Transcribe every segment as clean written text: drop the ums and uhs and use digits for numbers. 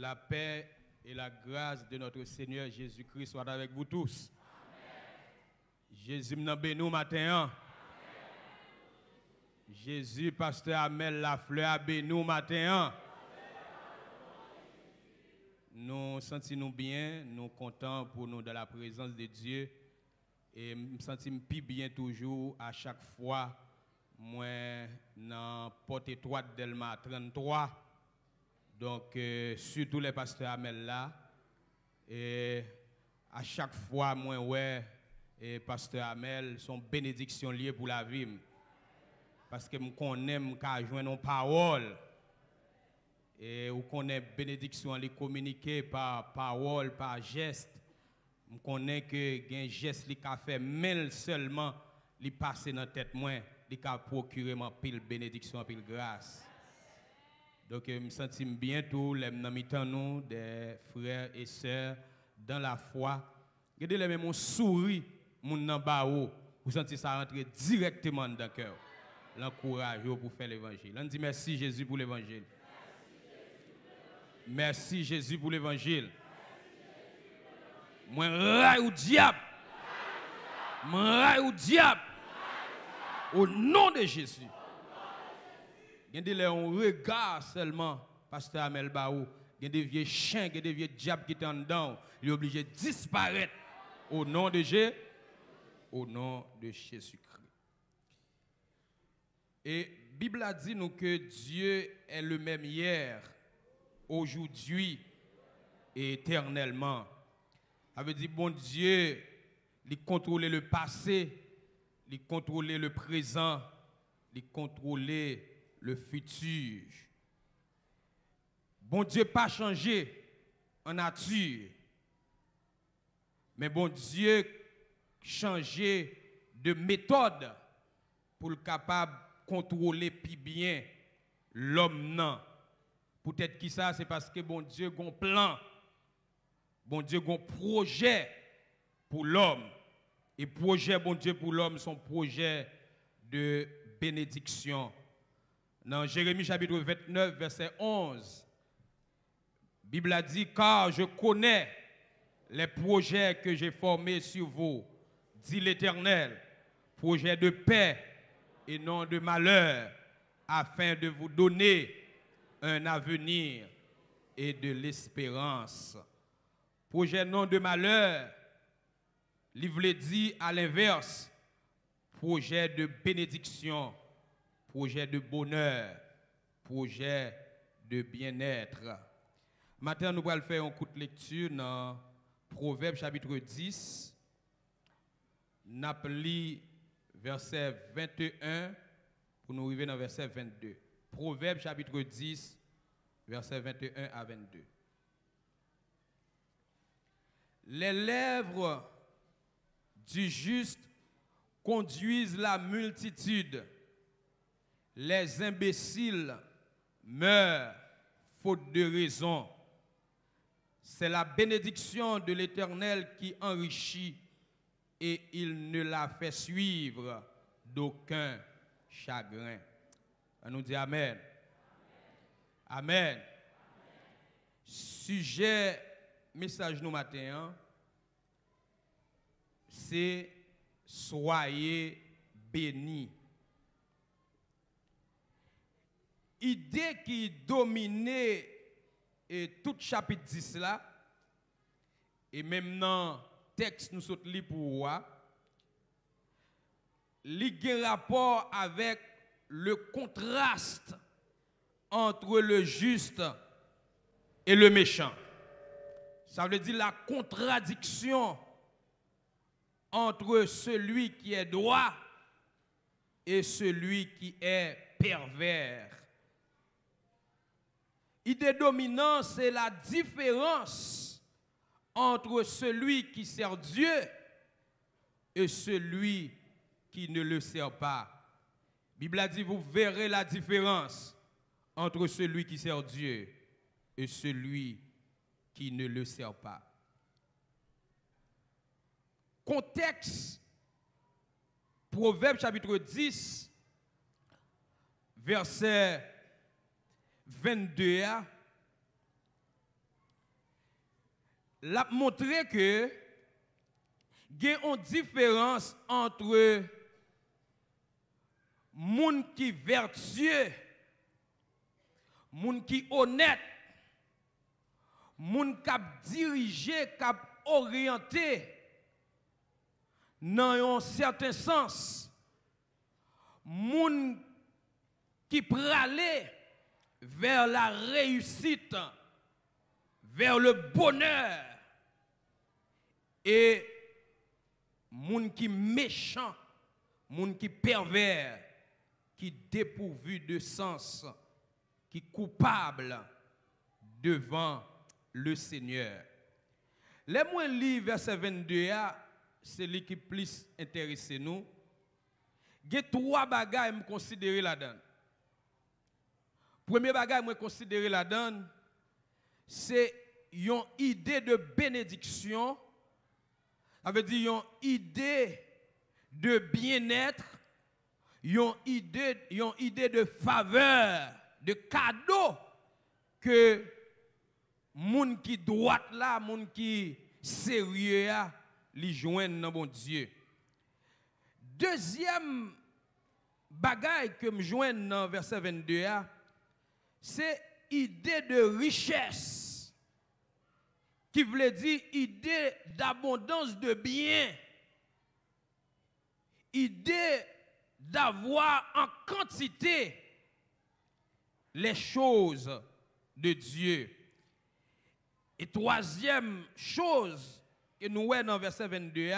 La paix et la grâce de notre Seigneur Jésus-Christ soient avec vous tous. Amen. Jésus m'a béni matin. Jésus, pasteur Amel Lafleur, a béni matin. Nous sentons bien, nous contents pour nous dans la présence de Dieu. Et nous sentons plus bien toujours à chaque fois. Moi, dans porte étroite Delma 33. Donc, surtout les pasteurs Amel là. Et à chaque fois, moi, ouais, et pasteur Amel, son bénédiction liée pour la vie. Parce que je connais, je joindre une parole. Et je connais bénédiction, les communiquer par parole, par geste. Je connais que un geste qui a fait, mais seulement, il passe dans la tête, moi, il a procuré ma pile bénédiction, pile grâce. Donc, je me sens bien tout, les nous, des frères et sœurs dans la foi. Regardez les mêmes souris, mon nambao, vous sentez ça rentrer directement dans le cœur. L'encourage pour faire l'évangile. On dit merci Jésus pour l'évangile. Merci Jésus pour l'évangile. Moi, raille au diable. Moi, raille au diable. Au nom de Jésus. Il y a un regard seulement, pasteur Amel Baou. Il y a des vieux chiens, il y a des vieux diables qui sont dedans. Il est obligé de disparaître au nom de Jésus. Au nom de Jésus-Christ. Et la Bible a dit nous que Dieu est le même hier, aujourd'hui et éternellement. Ça veut dire bon Dieu, il contrôle le passé, il contrôle le présent, il contrôle le futur. Bon Dieu pas changé en nature, mais bon Dieu changé de méthode pour le capable contrôler plus bien l'homme non. Peut-être que ça c'est parce que bon Dieu a un plan. Bon Dieu a un projet pour l'homme. Et projet bon Dieu pour l'homme son projet de bénédiction. Dans Jérémie chapitre 29 verset 11. La Bible a dit car je connais les projets que j'ai formés sur vous, dit l'Éternel, projets de paix et non de malheur, afin de vous donner un avenir et de l'espérance. Projet non de malheur, livre dit à l'inverse, projet de bénédiction, projet de bonheur, projet de bien-être. Maintenant, nous allons faire un coup de lecture dans Proverbe chapitre 10. Nous allons verset 21 pour nous arriver dans verset 22. Proverbe chapitre 10, verset 21 à 22. Les lèvres du juste conduisent la multitude. Les imbéciles meurent faute de raison. C'est la bénédiction de l'Éternel qui enrichit et il ne la fait suivre d'aucun chagrin. On nous dit Amen. Amen. Amen. Sujet, message nous matin, c'est soyez bénis. Idée qui dominait tout chapitre 10 là, et même dans texte nous sommes li pour voir, li gen rapport avec le contraste entre le juste et le méchant. Ça veut dire la contradiction entre celui qui est droit et celui qui est pervers. Idée dominante, c'est la différence entre celui qui sert Dieu et celui qui ne le sert pas. La Bible a dit, vous verrez la différence entre celui qui sert Dieu et celui qui ne le sert pas. Contexte, Proverbe chapitre 10, verset 22, l'a montré que il y a une différence entre moun qui vertueux, moun qui honnête, moun qui dirigé, qui orienté dans un certain sens, moun qui pralé vers la réussite, vers le bonheur, et moun qui méchant, moun qui pervers, qui dépourvu de sens, qui coupable devant le Seigneur. Les moins li verset 22, c'est lui qui plus intéresse nous. Il y a trois bagages que je considère là-dedans. Premier bagage que je considère là-dedans, c'est une idée de bénédiction. Ça veut dire une idée de bien-être, une idée de faveur, de cadeau que moun qui droite là, moun qui sérieux là, li joignent dans bon Dieu. Deuxième bagaille que me joigne dans verset 22 c'est idée de richesse qui veut dire idée d'abondance de biens, idée d'avoir en quantité les choses de Dieu. Et troisième chose que nous voyons dans verset 22,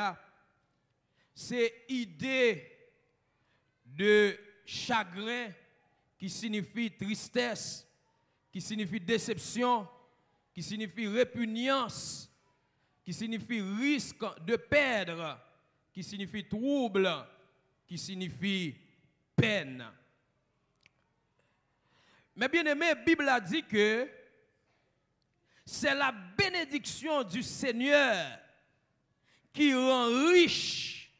c'est idée de chagrin qui signifie tristesse, qui signifie déception, qui signifie répugnance, qui signifie risque de perdre, qui signifie trouble, qui signifie peine. Mais bien aimé, la Bible a dit que c'est la bénédiction du Seigneur qui rend riche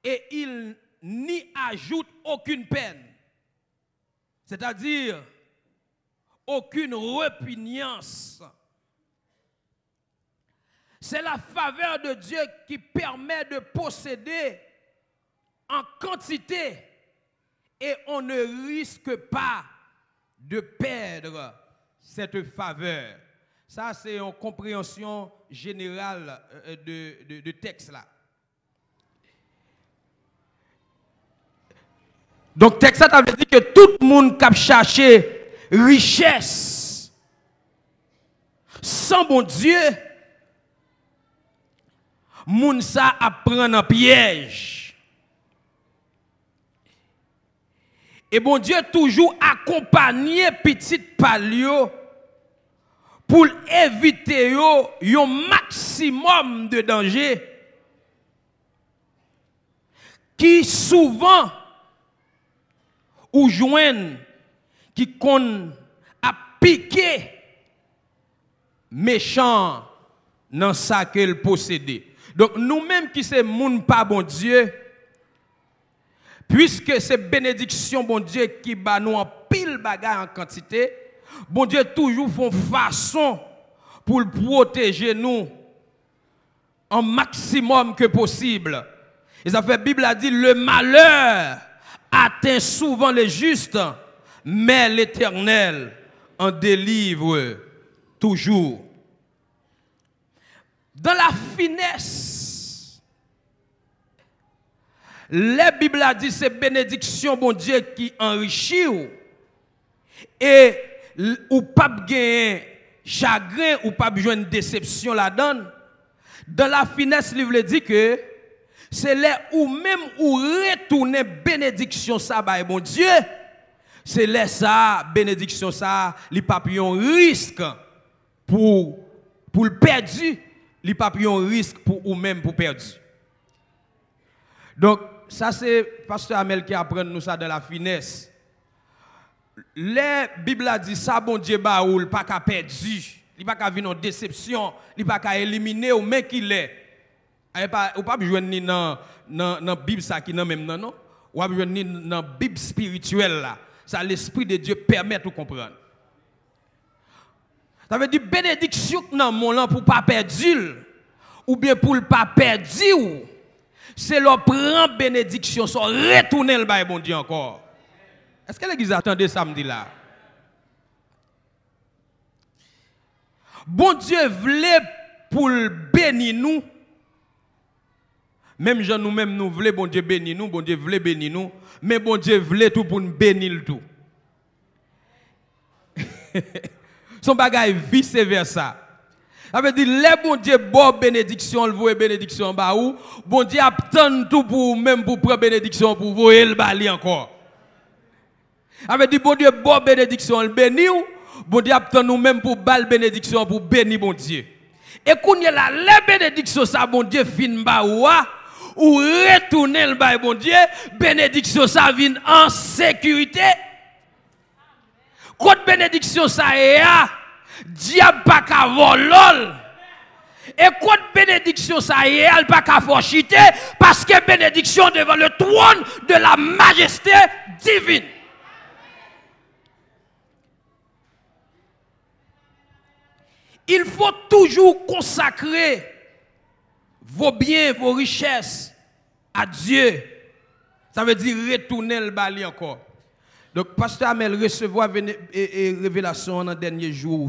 et il n'y ajoute aucune peine. C'est-à-dire aucune répugnance. C'est la faveur de Dieu qui permet de posséder en quantité et on ne risque pas de perdre cette faveur. Ça, c'est une compréhension générale de texte là. Donc, texte ça veut dire que tout le monde qui a cherché richesse sans bon Dieu, moun ça apprend un piège. Et bon Dieu toujours accompagné petit palio pour éviter un maximum de danger qui souvent ou joignent qui kon a piqué méchant dans ça qu'elle possédait. Donc nous-mêmes qui c'est moun pas bon Dieu, puisque c'est bénédiction bon Dieu qui bat nous en pile bagarre en quantité, bon Dieu toujours font façon pour protéger nous en maximum que possible. Et ça fait Bible a dit le malheur atteint souvent les justes, mais l'Éternel en délivre toujours. Dans la finesse, la Bible a dit c'est bénédiction bon Dieu qui enrichit et ou pas gagner chagrin ou pas besoin de déception là-dedans. Dans la finesse, il veut dire que c'est là où même où retourner bénédiction ça by bon Dieu, c'est là ça bénédiction ça, les papillons risque pour le perdu, les papillons risque pour ou même pour perdu. Donc ça c'est pasteur Amel qui apprend nous ça dans la finesse. La Bible a dit ça bon Dieu ba ou pas qu'à perdu, il pas qu'à venir en déception, il pas qu'à éliminer ou mais qu'il est. Ou pas besoin ni dans Bible ça qui non même non, ou pas besoin ni dans Bible spirituelle là. Ça l'esprit de Dieu permet de comprendre. Ça veut dire bénédiction dans mon lan pour pas perdre ou bien pour le pas perdre. C'est leur prendre bénédiction, soit retourner le bail bon Dieu encore. Est-ce que l'église attendait samedi là? Bon Dieu voulait pour bénir nous. Même gens nous-mêmes nous voulons bon Dieu bénir nous, bon Dieu voulait bénir nous, mais bon Dieu voulait tout pour nous bénir le tout. Son bagage vice versa. Ça veut dire les bon Dieu bon bénédiction, le voye bénédiction ba ou, bon Dieu attend tout pour même pour prendre bénédiction pour voyer le bali encore. Ça veut dire bon Dieu bon bénédiction le béni ou, bon Dieu attend nous même pour bal bénédiction pour bénir bon Dieu. Et quand il y a la les bénédiction ça bon Dieu fin ba ou retourner le bail bon Dieu, bénédiction ça vient en sécurité. Quand bénédiction ça est diable pas qu'à voler. Et quand bénédiction ça est, elle pas qu'à forchiter parce que bénédiction devant le trône de la majesté divine. Il faut toujours consacrer vos biens, vos richesses à Dieu. Ça veut dire retourner le bali encore. Donc, Pasteur Amel recevoir révélation dans le dernier jour,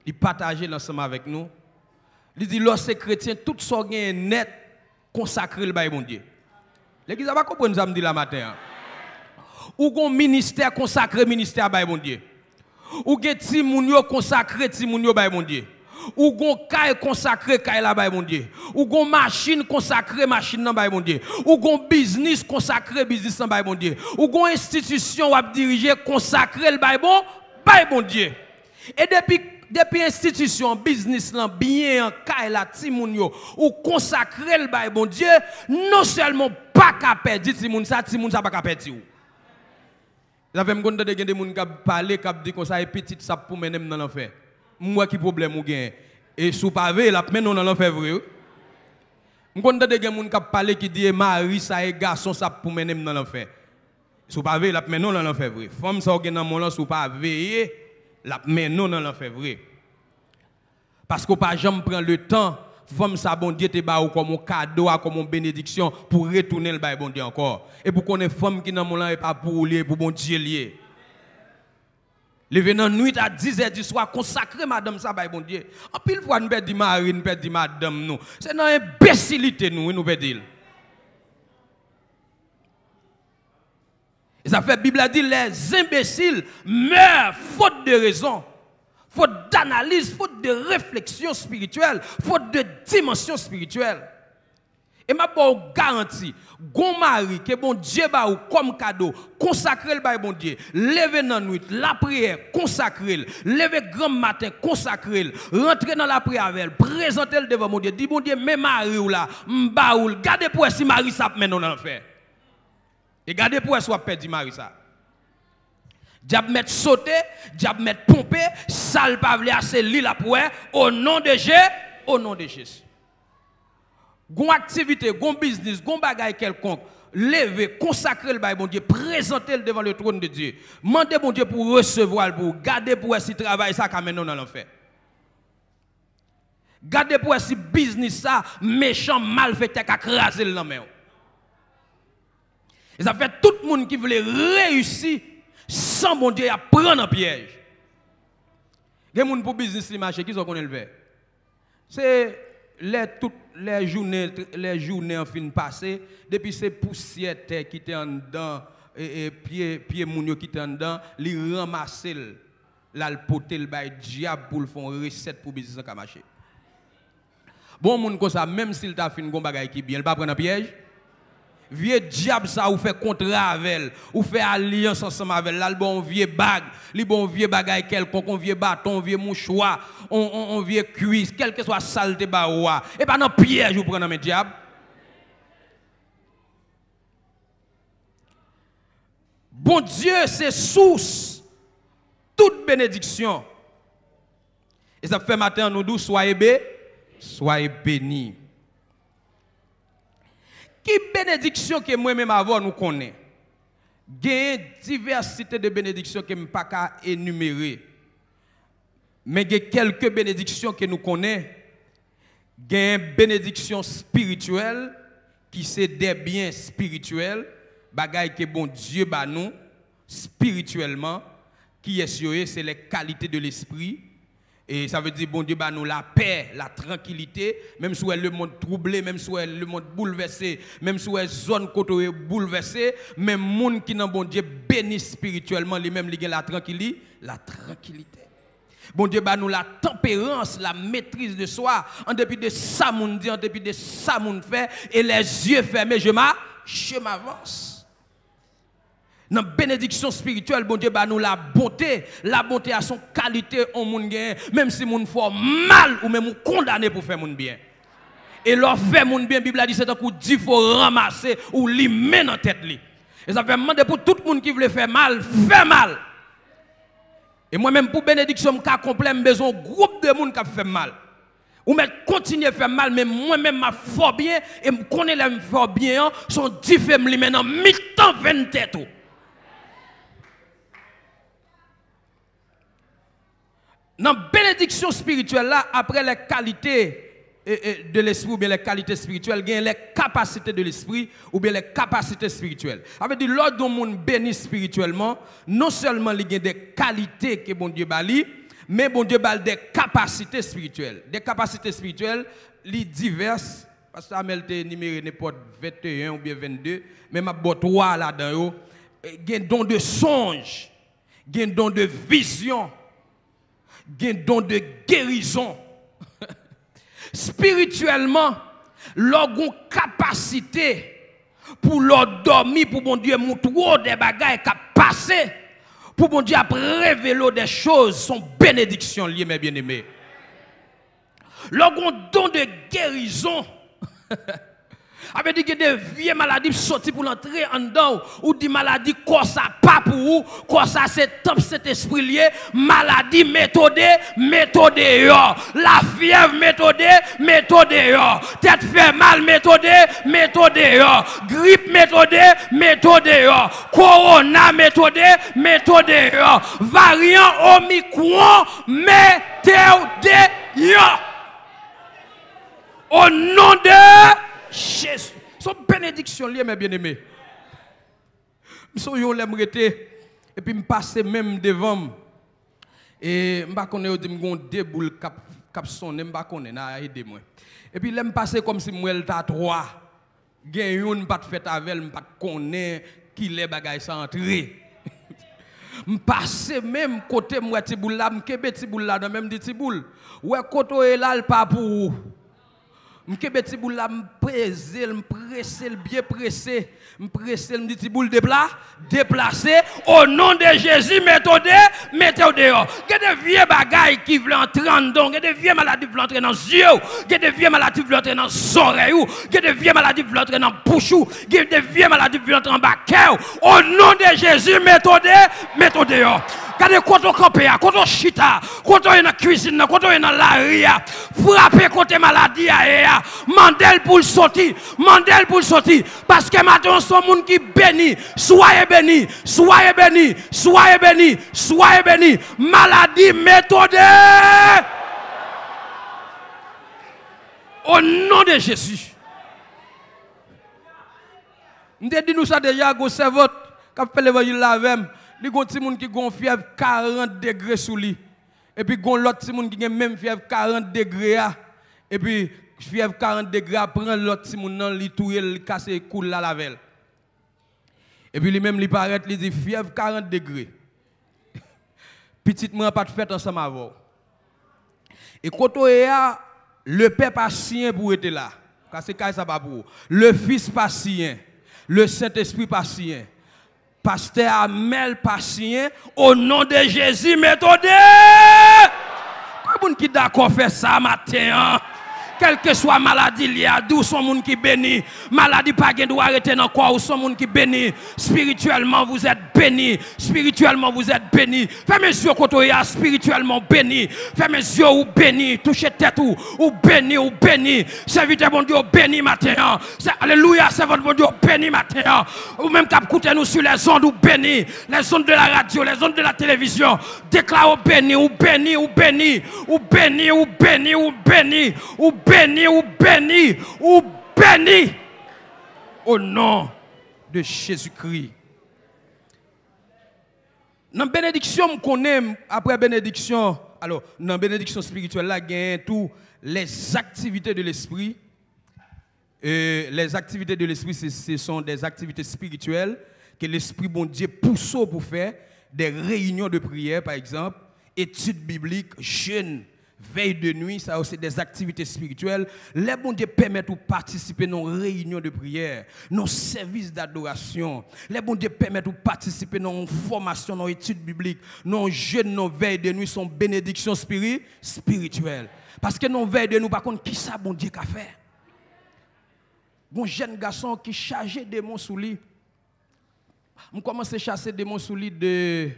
il partageait l'ensemble avec nous. Il dit, lorsque chrétien, tout ce qui est net, consacré le bail mon Dieu. L'église n'a pas compris ça me dit la matin. Ou un ministère consacré, ministère bail mon Dieu. Ou un timounio consacré, timounio bail mon Dieu. Ou gon caille consacré caille là bas mon Dieu. Ou gon machine consacré machine là bas mon Dieu. Ou gon business consacré business là bas mon Dieu. Ou gon institution ou diriger consacré le bas bon Dieu. Et depuis institution business là bien caille là timoun yo ou consacré le bas bon Dieu, non seulement pas qu'à perdre timoun ça pas qu'à perdre. Vous avez m'gonde de des moun qui parler qui dit comme ça et petit ça pour mener dans l'enfer. Moi qui problème ou gain et sous pavé la menon dans l'enfer vrai. M'konde de gen moun qui parler qui dit mari ça et garçon ça pour mener dans l'enfer. Sous pavé la menon dans l'enfer vrai. Femme ça gen dans mon lan sous pavé la menon dans l'enfer vrai. Parce qu'on pas jamais prend le temps femme ça bon Dieu te ba ou comme un cadeau comme une bénédiction pour retourner le bail bon Dieu encore. Et pour qu'on ait femme qui dans mon lan et pas pour lier pour bon Dieu lié. Levé dans nuit à 10h du soir, consacré madame ça, bon Dieu. En pile fois, nous perdons mari, nous perdons madame, nous. C'est dans l'imbécilité, nous perdons. Et ça fait, la Bible a dit, les imbéciles meurent faute de raison, faute d'analyse, faute de réflexion spirituelle, faute de dimension spirituelle. Et ma bonne garantie, gon mari que bon Dieu ba ou comme cadeau, consacrer le bail bon Dieu, lever dans nuit, la prière, consacrer, lever grand matin, consacrer, rentrer dans la prière avec, présenter le devant mon Dieu, dit bon Dieu, mais mari ou là, m'ba ou, gardez pour si mari ça mène dans l'enfer. Et gardez pour soit perdu mari ça. Diable mettre sauter, diable mettre pomper, sale pas vle assez li la pour au nom de Jésus, au nom de Jésus. Gon activité, gon business, gon bagay quelconque, lever, consacrer le bail bon Dieu, présenter le devant le trône de Dieu. Mandez bon Dieu pour recevoir, pour garder pour si travail ça qu'amène dans l'enfer. Gardez pour si business ça méchant malfaiteur qu'a craser le main. Et ça fait tout le monde qui voulait réussir sans bon Dieu à prendre un piège. Les gens pour business li marché qui sont connaît le faire. C'est toutes les journées en fin passé depuis ces poussières qui étaient en dedans et pied mounio qui étaient en dedans, li ramasser la poter le bail diable pour le faire recette pour business en marché. Bon moun comme ça même s'il t'a fait un bagay qui bien, il pas prendre un piège. Vieux diable ça ou fait contrat avec elle, ou fait alliance ensemble avec elle, bon vieux bague, li bon vieux bagay quelconque, on vieux bâton, vieux mouchoir, on vieux cuisse, quel que soit saleté ba oua, et pas dans piège ou prendre un diable. Bon Dieu, c'est source toute bénédiction. Et ça fait matin nous tous soyez bénis. Qui bénédiction que moi-même avant nous connaît? Il y a une diversité de bénédictions que je ne peux pas énumérer. Mais il y a quelques bénédictions que nous connaissons. Il y a une bénédiction spirituelle qui c'est des biens spirituels, bagaille que bon Dieu ba nous spirituellement, qui est sur eux, c'est les qualités de l'esprit. Et ça veut dire bon Dieu ba nous la paix, la tranquillité, même si le monde troublé, même si le monde bouleversé, même si la zone côté bouleversée, même monde qui dans bon Dieu béni spirituellement, lui-même il a la tranquillité, Bon Dieu, bah nous la tempérance, la maîtrise de soi, en dépit de ça, mon dit, en dépit de ça, mon fait, et les yeux fermés, je m'avance. Dans la bénédiction spirituelle, bon Dieu, bah nous la bonté a son qualité en moun gain, même si moun fait mal ou même condamné pour faire moun bien. Et leur fait moun bien, la Bible a dit c'est un coup dit faut ramasser ou li met dans tête li. Et ça fait demander pour tout le monde qui veut faire mal, fait mal. Et moi-même, pour bénédiction, je complet, j'ai besoin d'un groupe de monde qui fait mal. Ou mais continuer à faire mal, mais moi-même, je fais bien, et je connais les fort bien, sont différents, maintenant, mi-temps 20 têtes. Dans la bénédiction spirituelle, là, après les qualités de l'esprit ou bien les qualités spirituelles, il y a les capacités de l'esprit ou bien les capacités spirituelles. Ça veut dire, lorsqu'on monde béni spirituellement, non seulement il y a des qualités que bon Dieu bali, mais bon Dieu bali des capacités spirituelles. Des capacités spirituelles, les diverses, parce que ça m'a été numéré n'importe 21 ou bien 22, mais ma boîte 3 là-dedans, il y a un don de songe, il y a un don de vision, il y a un don de guérison. Spirituellement, l'orgon capacité pour leur dormir, pour bon Dieu montrer des bagailles qui passé, pour bon Dieu révéler des choses, sont bénédictions liées, mes bien-aimés. L'orgon don de guérison. Avec dit que des vieilles maladies sorties pour l'entrer en dedans, ou des maladies quoi ça pas pour vous, quoi ça c'est top cet esprit lié, maladie méthodée, la fièvre méthodée, tête fait mal méthodée, grippe méthodée, corona méthodée, variant Omicron méthodée. Au nom de Jésus. Son bénédiction liée, mes bien-aimés. Je suis et puis je passe même devant. Et je ne connais pas deux boules cap sonne, je ne connais pas aider moi. Et puis je passe comme si moi j'étais trois. Gen yon pas fait avec, je ne connais qui les bagages sont entrés. Je passe même côté moi ti boule là, je petit boule là dans même petit boule. Ouais côté là pas pour vous. Je suis boule pressé, bien pressé. Je me dis boule déplacé. Au nom de Jésus, mettez au dehors. Il y a des vieux bagailles qui veulent entrer en dedans. Il y a des vieux maladies qui veulent entrer dans les yeux. Il y a des vieux maladies qui veulent entrer dans les oreilles. Il y a des vieux maladies qui veulent entrer dans la bouche. Il y a des vieux maladies qui veulent entrer en bas. Au nom de Jésus, mettez au dehors. Regardez quand on campe, quand on chita, quand on est dans la cuisine, quand on est dans la ria, frappez contre maladie, mandel pour sortir, parce que maintenant, son monde qui béni, soyez béni, maladie méthode. Au nom de Jésus. Nous dit nous ça déjà, go servot, qui fait l'évangile là même. Il y a des gens qui ont fièvre 40 degrés sous lui. Et puis il y a l'autre gens qui ont même fièvre 40 degrés. Et puis fièvre 40 degrés, prend l'autre gens, il touille, il casse le cou là la veille. Et puis lui-même, il paraît, il dit fièvre 40 degrés. Petite moi pas de fête ensemble avant. Et quand on est là, le père patient pour être là. Parce que ça pas pour. Le fils patient. Le Saint-Esprit patient. Pasteur Amel patient, au nom de Jésus, méthode. Qui est d'accord faire ça matin? Quelle que soit maladie liée à d'où son monde qui béni. Maladie pas gain doit arrêter dans corps ou son monde qui béni. Spirituellement vous êtes béni. Spirituellement vous êtes béni. Fermez les yeux quand vous spirituellement béni. Fermez les yeux ou béni. Touchez tête ou béni ou béni. Serviteur bon Dieu béni matin. Alléluia, c'est votre bon Dieu béni matin. Ou même cap écouter nous sur les ondes ou béni. Les ondes de la radio, les ondes de la télévision. Déclare béni ou béni ou béni. Ou béni ou béni ou béni. Ou béni ou béni ou béni. Au nom de Jésus-Christ. Dans la bénédiction, je connais, après bénédiction, alors, dans la bénédiction spirituelle, là, il y a tous les activités de l'esprit. Les activités de l'esprit, ce sont des activités spirituelles que l'esprit, bon Dieu, pousse pour faire. Des réunions de prière, par exemple, études bibliques, jeûne, veille de nuit, ça aussi des activités spirituelles. Les bon Dieu permettent de participer à nos réunions de prière, nos services d'adoration. Les bon Dieu permettent de participer à nos formations, nos études bibliques, nos jeûnes, nos veilles de nuit sont bénédictions spirituelles. Parce que nos veilles de nuit, par contre, qui ça bon Dieu qu'a fait? Bon jeune garçon qui chargeait des démons sous lui. Je commence à chasser des démons sous lui de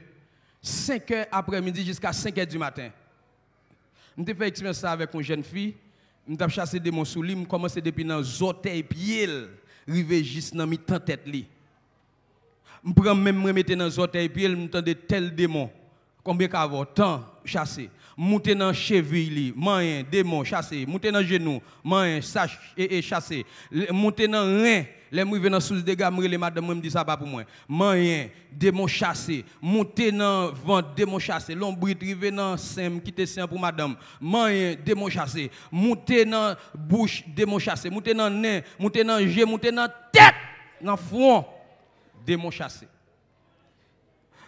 5h après-midi jusqu'à 5h du matin. Je fait expérience ça avec une jeune fille. Je chassé des démons sous lui. Je commence depuis dans les orteils pieds, arrivé juste dans mi tête li. Je prends même me mettre dans les orteils pieds, je m'entends tel démon. Combien qu'avant temps chasser. Monter dans cheville, moyen démon chasser, monter dans genou, moyen sache et chasser, monter dans rein, les moi venant sous dégâts, les madame me dit ça pas pour moi. Moyen démon chasser, monter dans ventre démon chasser, l'ombre rivé dans sein quitter sein pour madame. Moyen démon chasser, monter dans bouche démon chasser, monter dans nez, monter dans jeu, monter dans tête, dans front démon chasser.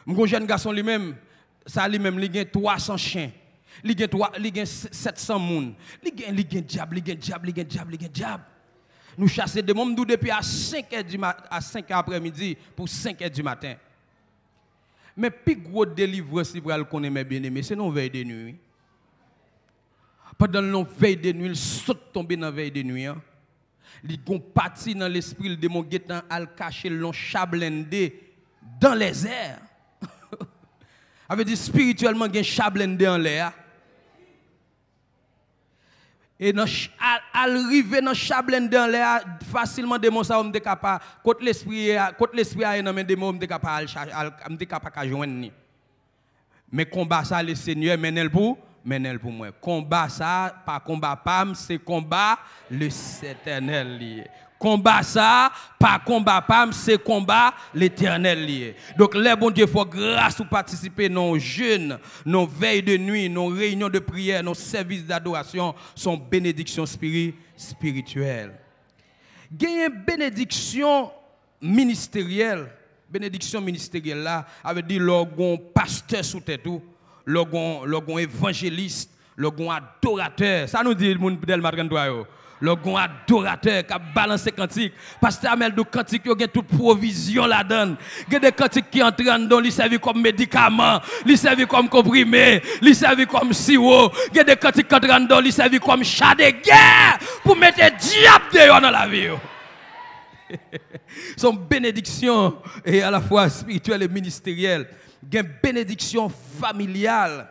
Mon jeune garçon lui-même, ça lui-même il a 300 chiens. Il y a 700 moun. Il y a diable. Nous chassons des gens depuis à 5h après-midi pour 5h du matin. Mais plus gros délivrance si vous connaissez mes bien-aimés, c'est nos veilles de nuit. Pendant nos veilles de nuit, il saute tomber dans la veille de nuit. Il gon parti dans l'esprit, le démon guetan al caché l'on chablendé dans les airs. Ça veut dire spirituellement, il y a un chablendé en l'air. Et arriver dans chablendé dans l'air, facilement, démon ça, on est capable, quand l'esprit a un démon, on est capable de joindre. Mais combat ça, le Seigneur mène pour moi. Combat ça, pas combat pam, c'est combat le Éternel lié. Combat ça, pas combat pam, c'est combat l'Éternel lié. Donc les bon Dieu faut grâce pour participer nos jeûnes, nos veilles de nuit, nos réunions de prière, nos services d'adoration sont bénédictions spirituelles. Gagner bénédiction ministérielle. Bénédiction ministérielle là, avait dit logon pasteur sous tête tout, logon évangéliste, logon adorateur. Ça nous dit le monde del matin yo. Logon adorateur qui a balancé cantique. Pasteur Amel de cantique, il y a toute provision là-dedans. Il y a des cantiques qui entrent dans, ils servent comme médicament, ils servent comme comprimé, ils servent comme sirop. Il y a des cantiques qui entrent dans, ils servent comme chat de guerre pour mettre diable dehors dans la vie. Son bénédiction et à la fois spirituelle et ministérielle. Il y a une bénédiction familiale.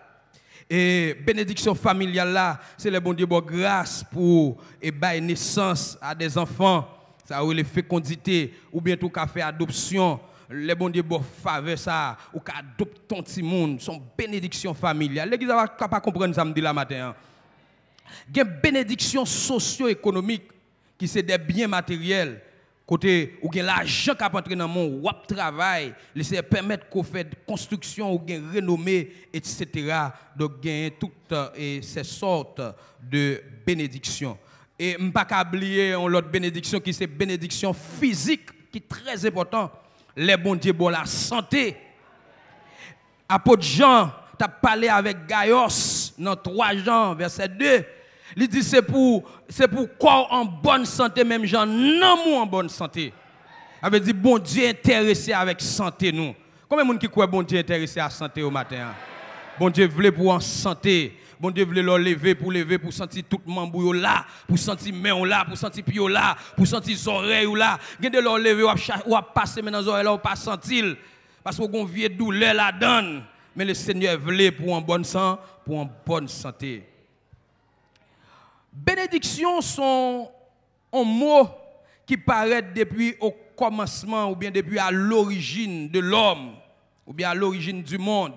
Et bénédiction familiale là, c'est le bon Dieu bon grâce pour bailler naissance à des enfants, ça ou les fécondité ou bien tout qu'à faire adoption, le bon Dieu bon faveur ça ou qu'à adopter ton petit monde, son bénédiction familiale. L'église va pas comprendre ça me dit la matin. Il y a une bénédiction socio-économique qui c'est des biens matériels. Côté ou gen l'argent qui a entré dans mon wap travail, laisser permettre qu'on fait construction ou gen renommée etc. Donc gen toutes ces sortes de bénédictions. Et m'pas ka oublier l'autre bénédiction qui c'est bénédiction physique qui est très important. Les bon Dieu bon la santé. Apôtre Jean t'a parlé avec Gaius dans 3 Jean verset 2. Il dit c'est pour corps en bonne santé, même gens non en bonne santé. Ça veut dire bon Dieu intéressé avec santé nous. Combien de monde qui croit bon Dieu intéressé à santé au matin? Bon Dieu voulait pour en santé. bon Dieu veut leur lever pour sentir tout membre là, pour sentir main là, pour sentir pied là, pour sentir oreilles là. Gen de leur lever ou passer dans les oreilles là ou pas sentir parce qu'on vient douleur la donne. Mais le Seigneur veut pour un bon sang, pour une bonne santé. Bénédictions sont un mot qui paraît depuis au commencement ou bien depuis à l'origine de l'homme ou bien à l'origine du monde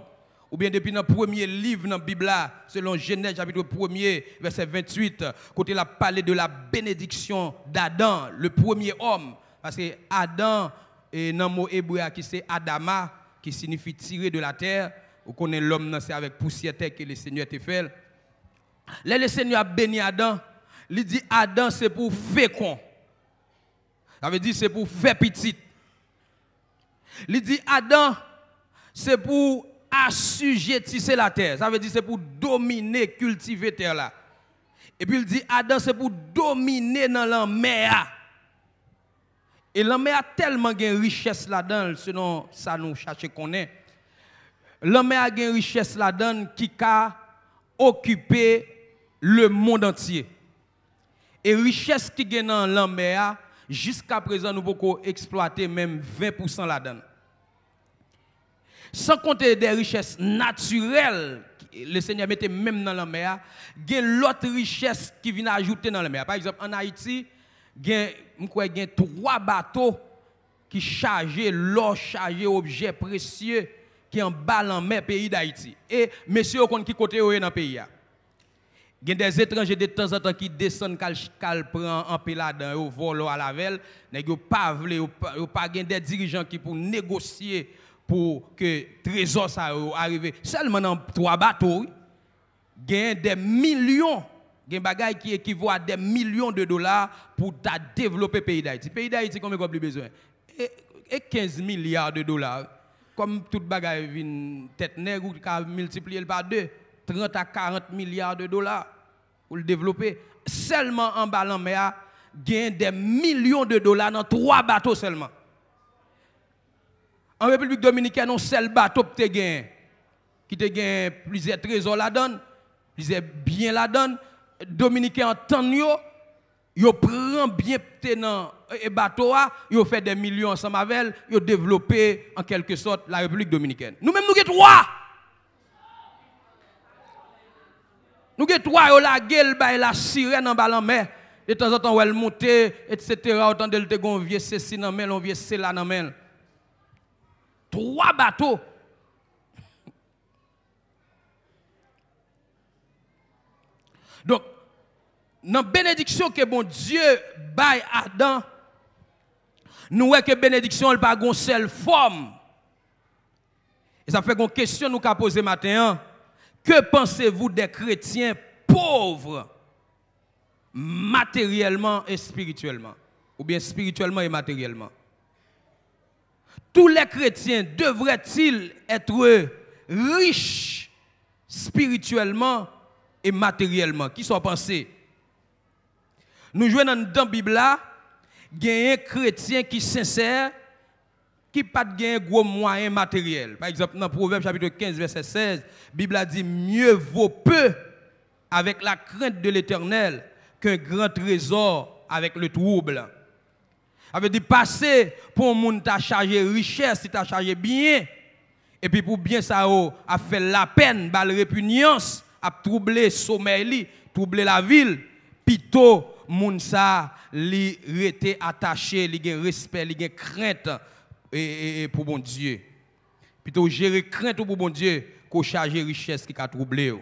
ou bien depuis le premier livre dans la Bible selon Genèse chapitre 1er verset 28 côté la parlé de la bénédiction d'Adam le premier homme parce que Adam et dans le mot hébreu qui c'est Adama qui signifie tirer de la terre ou connaît l'homme c'est avec poussière terre que le Seigneur t'a fait. Là le Seigneur a béni Adam, il dit Adam c'est pour fécond. Ça veut dire c'est pour faire petit. Il dit Adam, c'est pour assujettir la terre. Ça veut dire c'est pour dominer, cultiver la terre là. Et puis il dit Adam, c'est pour dominer dans la mer. Et la mer a tellement de richesse là-dedans, selon ça nous cherchons qu'on est. La mer a une richesse là-dedans qui a occupé le monde entier. Et richesse qui est dans la mer, jusqu'à présent, nous pouvons exploiter même 20% là-dedans. Sans compter des richesses naturelles, le Seigneur mettait même dans la mer, il y a l'autre richesse qui vient ajouter dans la mer. Par exemple, en Haïti, il y a 3 bateaux qui chargent l'eau, chargent objets précieux qui en bas en mer pays d'Haïti. Et messieurs, qui côté dans le pays. Il y a des étrangers de temps en temps qui descendent, qui prennent un peu là-dedans, ils volent à la velle. Ils n'ont pas des dirigeants qui pour négocier pour que le trésor ça arrive. Seulement dans 3 bateaux, il y a des millions, il y a des bagages qui équivaut à des millions de dollars pour développer le pays d'Haïti. Le pays d'Haïti, combien de besoin? Et 15 milliards de dollars. Comme tout bagage vient tête nègre, ou multiplier par 2. 30 à 40 milliards de dollars pour le développer. Seulement en bas en mer, il y a des millions de dollars dans 3 bateaux seulement. En République Dominicaine, on seul bateau qui te gagne plusieurs trésors là-dedans, plusieurs biens là-dedans. Dominicains entendent yo prend bien dans le bateau, yo fait des millions ensemble avec elle, yo développé en quelque sorte la République Dominicaine. Nous-mêmes nous avons 3. Nous avons 3, la gueule, la sirène en bas en mer. De temps en temps, où elle monte, etc. Autant de te gon vieux ceci dans mer, on vieux cela dans mer. 3 bateaux. Donc, dans la bénédiction que bon Dieu baille Adam, nous voyons que bénédiction n'est pas une seule forme. Et ça fait une question nous qu'a posé matin. Que pensez-vous des chrétiens pauvres matériellement et spirituellement? Ou bien spirituellement et matériellement? Tous les chrétiens devraient-ils être riches spirituellement et matériellement? Qui sont pensés? Nous jouons dans la Bible là, il y a un chrétien qui est sincère, qui n'a pas de gros moyens matériels. Par exemple, dans Proverbe chapitre 15, verset 16, la Bible a dit mieux vaut peu avec la crainte de l'Éternel qu'un grand trésor avec le trouble. Ça veut dire passer pour un monde qui a chargé richesse, qui a chargé bien, et puis pour bien ça a fait la peine, la répugnance, a troublé le sommeil, troublé la ville, plutôt moun sa li rete attaché, li gen respect, li gen crainte pour bon Dieu. Plutôt gérer crainte pour bon Dieu qu'au charger richesse qui a troublé.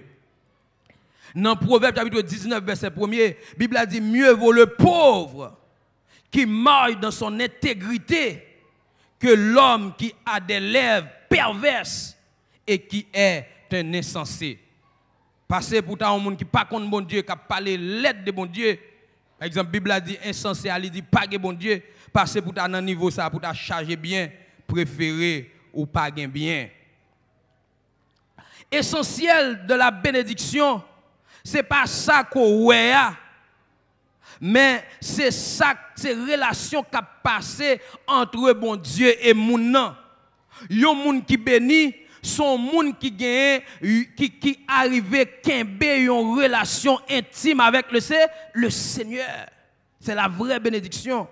Dans Proverbe chapitre 19 verset 1er, la Bible a dit mieux vaut le pauvre qui marche dans son intégrité que l'homme qui a des lèvres perverses et qui est un insensé. Passer pourtant un monde qui pas contre bon Dieu, qui a parlé l'aide de bon Dieu. Par exemple, la Bible a dit insensé, elle dit pas de bon Dieu. Passer pour ta dans niveau ça, pour ta charger bien, préférer ou pas bien. Essentiel de la bénédiction, c'est pas ça qu'on voit, mais c'est ça, c'est relation qui a passé entre bon Dieu et moun nan. Yon moun qui béni sont monde qui gagne qui arrivé kembe une relation intime avec le Seigneur. C'est la vraie bénédiction.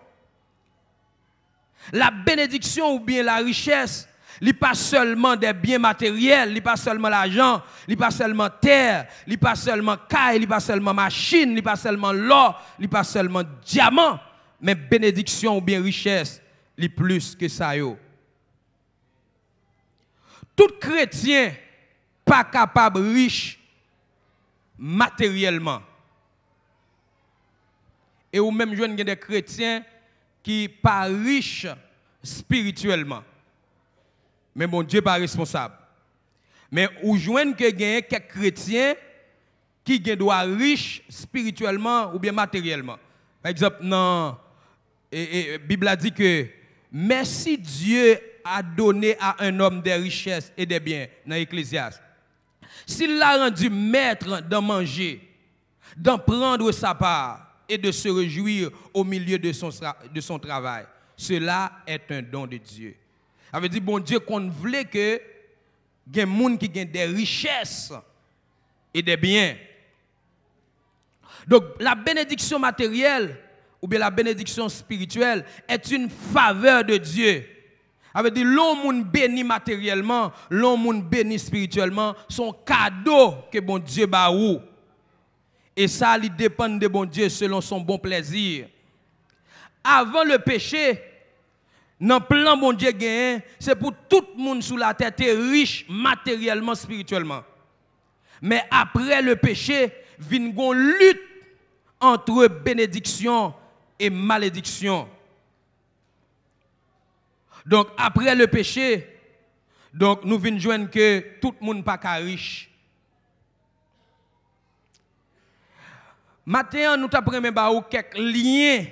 La bénédiction ou bien la richesse, il n'est pas seulement des biens matériels, il n'est pas seulement l'argent, il n'est pas seulement terre, il n'est pas seulement caille, il n'est pas seulement machine, il n'est pas seulement l'or, il n'est pas seulement diamant, mais bénédiction ou bien richesse, il est plus que ça. Yo. Tout chrétien pas capable riche matériellement. Et ou même jeune des chrétiens qui pas riches spirituellement. Mais mon Dieu pas responsable. Mais ou joignent que gagne quelques chrétiens qui doit riche spirituellement ou bien matériellement. Par exemple, dans la Bible a dit que merci Dieu a donné à un homme des richesses et des biens dans l'Ecclésiaste. S'il l'a rendu maître d'en manger, d'en prendre sa part et de se réjouir au milieu de son travail, cela est un don de Dieu. Ça veut dire, bon Dieu, qu'on voulait que il y ait des gens qui ont des richesses et des biens. Donc, la bénédiction matérielle ou bien la bénédiction spirituelle est une faveur de Dieu. Ça veut dire, l'homme béni matériellement, l'homme béni spirituellement, son cadeau que bon Dieu ba ou. Et ça, il dépend de bon Dieu selon son bon plaisir. Avant le péché, dans le plan bon Dieu gagne, c'est pour tout le monde sous la terre être riche matériellement, spirituellement. Mais après le péché, vient une lutte entre bénédiction et malédiction. Donc après le péché, donc nous venons joindre que tout le monde pas riche. Maintenant, nous t'apprenons quelques liens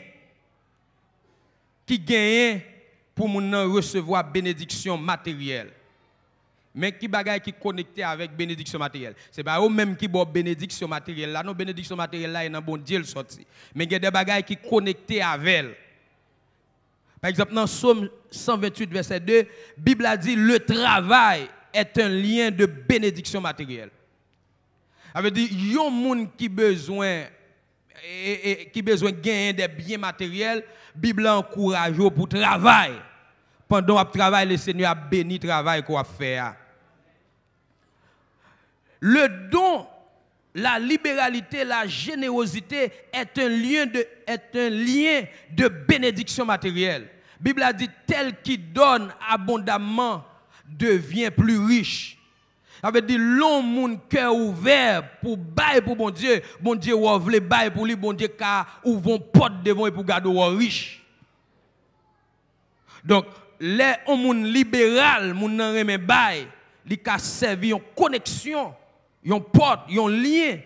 qui gagnent pour nous recevoir bénédiction matérielle. Mais qui bagaille qui connecté avec bénédiction matérielle. C'est pas eux même qui bon bénédiction matérielle là, non bénédiction matérielle là est dans bon Dieu le sorti. Mais il y a des bagailles qui connecté avec elle. Par exemple dans Psaume 128 verset 2, Bible a dit le travail est un lien de bénédiction matérielle. Ça veut dire yon moun qui besoin de gagner des biens matériels, Bible encourage pour travail. Pendant qu'on travaille, le Seigneur a béni le travail qu'on a fait. Le don, la libéralité, la générosité est un lien de bénédiction matérielle. La Bible a dit tel qui donne abondamment devient plus riche. Ça veut dire l'homme mon cœur ouvert pour bailler pour bon Dieu ouvre les bailler pour lui, bon Dieu car ouvre porte devant et pour garder riche. Donc les hommes libéral, mon nan remen bail, li ka servi une connexion, une porte, un lien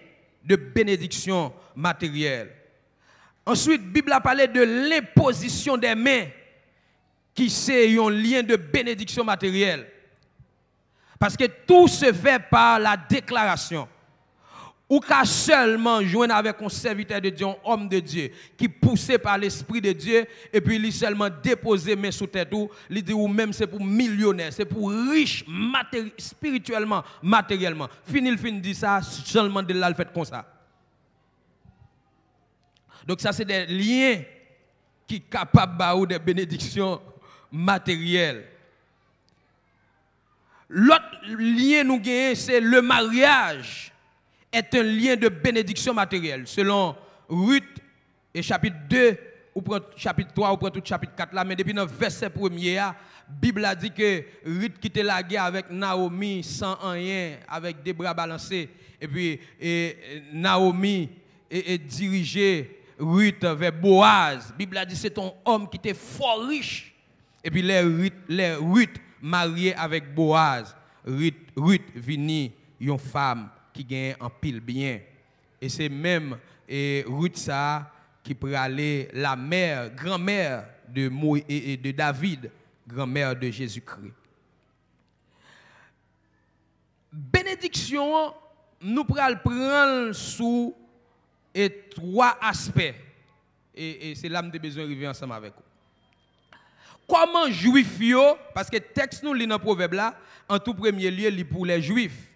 de bénédiction matérielle. Ensuite, la Bible a parlé de l'imposition des mains qui c'est un lien de bénédiction matérielle. Parce que tout se fait par la déclaration. Ou qu'à seulement joindre avec un serviteur de Dieu, un homme de Dieu, qui poussé par l'Esprit de Dieu, et puis il seulement déposer main sous tête ou, il dit ou même c'est pour millionnaire, c'est pour riche spirituellement, matériellement. Fini le fin dit ça, seulement de là le fait comme ça. Donc ça c'est des liens qui sont capables de bénédictions matérielles. L'autre lien nous gagne, c'est le mariage est un lien de bénédiction matérielle. Selon Ruth et chapitre 2, ou chapitre 3, ou tout chapitre 4 là, mais depuis le verset 1er, la Bible a dit que Ruth quittait la guerre avec Naomi sans rien, avec des bras balancés. Et puis Naomi est dirigé Ruth vers Boaz. La Bible a dit c'est un homme qui était fort riche. Et puis les Ruth marié avec Boaz, Ruth vini une femme qui gagne en pile bien. Et c'est même Ruth ça qui peut aller la mère, grand-mère de David, grand-mère de Jésus-Christ. Bénédiction, nous pourrons prendre sous trois aspects. Et c'est là que nous avons besoin d'arriver ensemble avec vous. Comment juif yo, parce que texte nous lit dans proverbe là, en tout premier lieu, lit pour les juifs.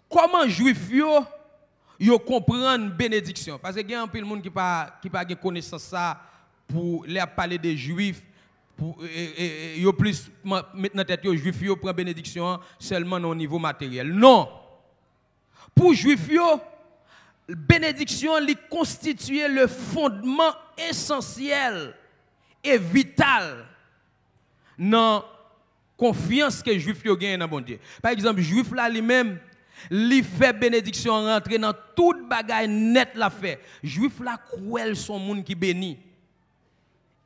Comment juif yo comprendre bénédiction? Parce que il y a un peu de monde qui pas connaissance ça pour les parler des juifs, pour yo plus maintenant tête yo juif yo prend bénédiction seulement au niveau matériel. Non. Pour juif yo, bénédiction li constitue le fondement essentiel et vital dans confiance que juif yo gagne dans bon Dieu. Par exemple, juif là lui-même li fait bénédiction rentrer dans toute bagaille net la fait. Juif là croit son monde qui béni.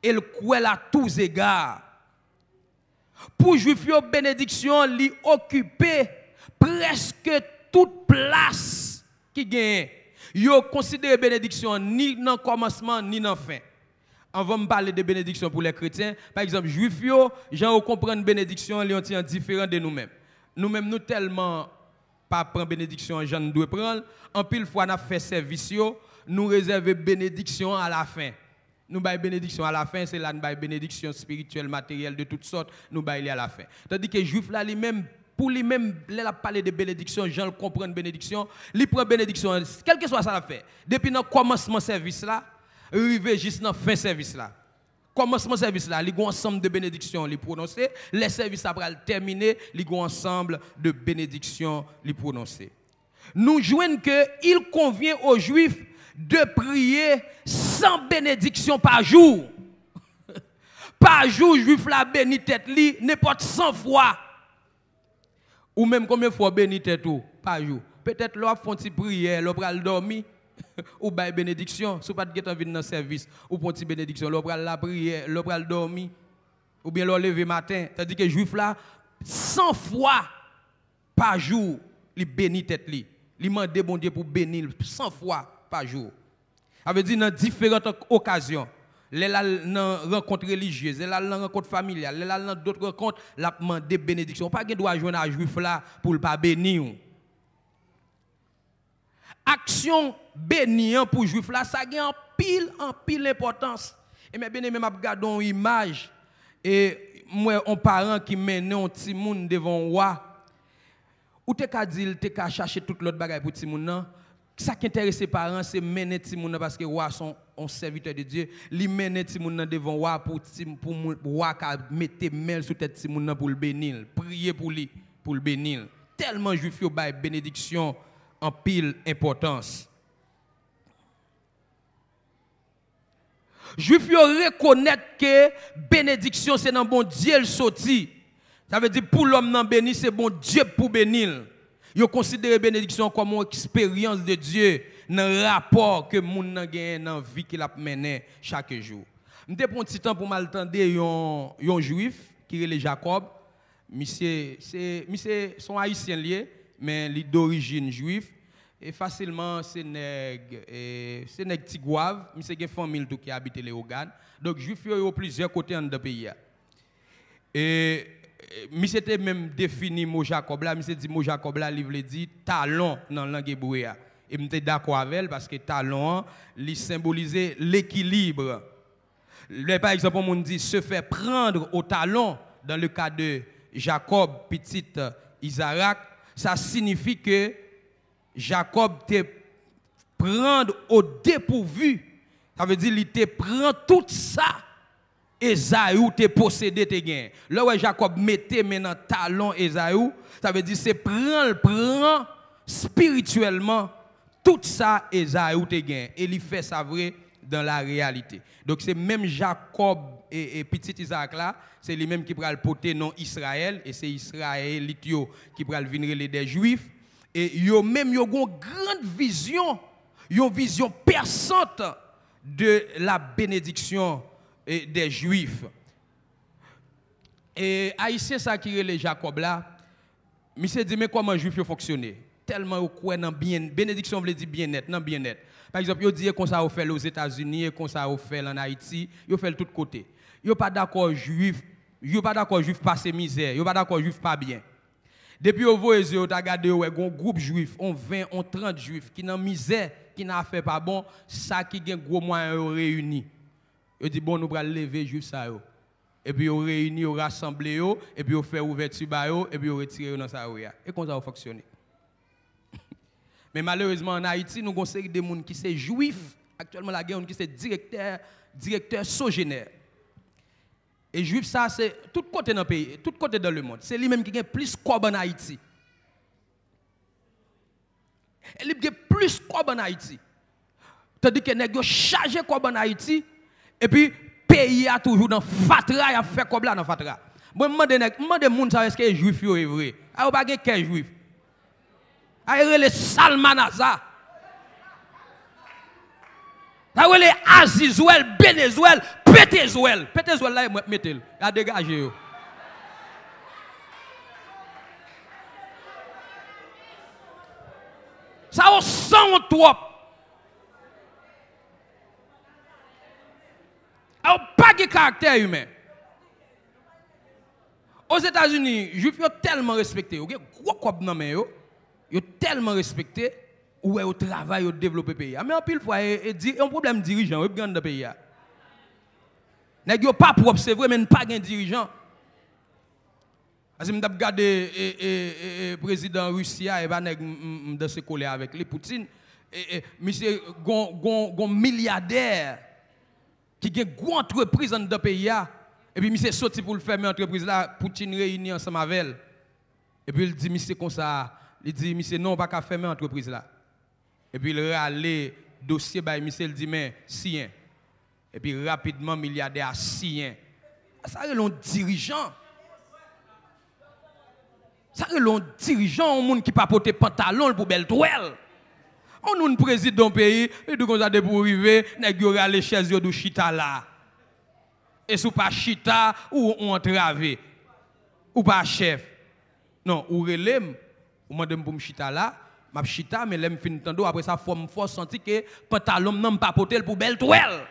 Il croit à tous égards. Pour juif yo bénédiction li occuper presque toute place qui gagne. Yo considère bénédiction ni dans commencement ni dans fin. On va me parler de bénédiction pour les chrétiens. Par exemple, juifs yo, gens comprendre bénédiction, li ont différent de nous-mêmes. Nous-mêmes nous tellement pas prendre bénédiction, gens doit prendre. En pile fois n'a fait service yo, nous réserver bénédiction à la fin. Nous bail bénédiction à la fin, c'est là nous bail bénédiction spirituelle, matérielle de toutes sortes, nous bail à la fin. Tandis que juif là lui-même pour lui-même, il a parlé de bénédiction, gens comprennent bénédiction, il prend bénédiction, quel que soit ça la fait. Depuis le commencement service là, arrivé juste dans fin service là. Commencement service là, il y a un ensemble de bénédictions les prononcer, les services après terminer, il y a un ensemble de bénédictions les prononcer. Nous jouons que il convient aux Juifs de prier 100 bénédictions par jour. Par jour, Juif la béni tête li n'importe 100 fois. Ou même combien de fois béni tête par jour. Peut-être l'on font une prière, l'on pral dormir ou bail bénédiction, si pas de envie dans service ou pour une bénédiction, l'on pral la prière, l'on pral dormir ou bien l'on lever matin, c'est-à-dire que juif là 100 fois par jour, il bénit tête li. Il demande bon Dieu pour bénir 100 fois par jour. Ça veut dire dans différentes occasions. Les là dans rencontre religieuse, les là dans rencontre familiale, les là dans d'autres rencontres, la demande bénédiction. Pas que doit joindre à juif là pour pas bénir. Action bénir pour juif là, ça a en pile importance. Et mes bien-aimés m'a regardé une image et moi un parent qui mène un petit monde devant roi. Ou te ka dit te ka chercher toute l'autre bagaille pour petit monde nan. Ça qui intéresse les parents c'est mener petit monde parce que roi sont un serviteur de Dieu, li mener petit monde devant roi pour roi ka mettre main sur tête petit monde pour le bénir, prier pour lui pour le bénir. Tellement juif yo bail bénédiction en pile importance. Juif yo reconnaître que bénédiction c'est dans bon Dieu le sorti. Ça veut dire pour l'homme non béni c'est bon Dieu pour bénir. Yo considère bénédiction comme une expérience de Dieu dans le rapport que moun nan gagne dans vie qu'il a mené chaque jour. M'te prend un petit temps pour m'entendre yon juif qui est Jacob. Monsieur son haïtien lié mais li d'origine juif et facilement c'est nèg tigouave, monsieur gen famille tout qui habite les Ogan. Donc juif yo plusieurs côtés dans le pays. Et monsieur était même défini mot Jacob là, monsieur dit mot Jacob là, livre dit talon dans langue hébreu. Et m'étais d'accord avec elle parce que talon li symbolisait l'équilibre. Par exemple, on dit se faire prendre au talon dans le cas de Jacob petit Isaac, ça signifie que Jacob te prend au dépourvu. Ça veut dire qu'il te prend tout ça. Esaü te possédé te gain. Là où Jacob mettait maintenant talon Esaü, ça veut dire c'est prend spirituellement tout ça Esaü te gain. Et il fait ça vrai dans la réalité. Donc c'est même Jacob et petit Isaac là, c'est lui-même qui va le porter non Israël et c'est Israël qui va venir les des Juifs et yo même yo une grande vision, une vision perçante de la bénédiction des Juifs. Et haïtien ça qui est Jacob là, monsieur dit mais comment Juif fonctionner? Tellement au quoi dans bien bénédiction veut dire bien-être, non bien-être. Par exemple, yo dit qu'on ça au fait aux États-Unis, qu'on ça au fait en Haïti, yo fait de tous côtés. Yo pas d'accord juif, yo pas d'accord juif passer misère, yo pas d'accord juif pas bien. Depuis au voyez yo ta regardé ouais un groupe juif, on 20, on 30 juifs qui dans misère, qui n'a fait pas bon, ça qui gen gros moyen réuni. Yo dit bon nous va lever juif ça yo. et puis vous réunissez, vous rassemblez, et puis vous faites ouverture, et puis vous retirez dans sa rue. Et comment ça va fonctionner? Mais malheureusement, en Haïti, nous avons une série de gens qui sont juifs. Actuellement, la guerre, qui sont directeurs sogénaires. Et juifs, ça, c'est tout côté dans le pays, tout côté dans le monde. C'est lui-même qui a plus quoi en Haïti. Et il a plus quoi en Haïti. Tandis que les gens chargé quoi en Haïti, et puis, le pays a toujours dans fatra, il a fait quoi dans fatra. Moi, je demande aux gens est-ce que les juifs sont vrais. Ah, pas quel juif. Ah, il les Salmanaza. Ah, il les Azizouel, Benezouel, Pétezouel. Pétezouel là, il mettez-le. Il a dégagé. Ça, on sent trop. Alors, pas de caractère humain. Aux États-Unis, les juifs sont tellement respectés. Ils sont tellement respectés. Où est au travail, au développer le pays. Mais en pile fois, il y a un problème de dirigeant, il y a un pays. Il n'y a pas propre, c'est vrai, mais pas de dirigeant. Parce que je regarde le président Russie et de se coller avec les Poutine. Monsieur, un milliardaire qui a une grande entreprise dans le pays. Et puis, monsieur sorti pour le faire, mais l'entreprise là, Poutine réunit ensemble avec elle. Et puis, il dit, monsieur, comme ça, il dit, monsieur, non, pas qu'à fermer l'entreprise là. Et puis, il râle dossier, monsieur, il dit, mais, sien. Et puis, rapidement, milliardaire, sien. Ça, c'est un dirigeant. Ça, c'est un dirigeant, un monde qui pas porter pantalon pour belle toile. On a un président d'un pays, et donc on a des pour arriver, il y a les chaises de chita là. Et si pas chita, ou on entravé, ou pas chef. Non, ou relève, ou madame pour me chita là, ma chita, mais l'aime fin tando, après ça, forme force senti que pantalon n'a pas porté pour belle toile.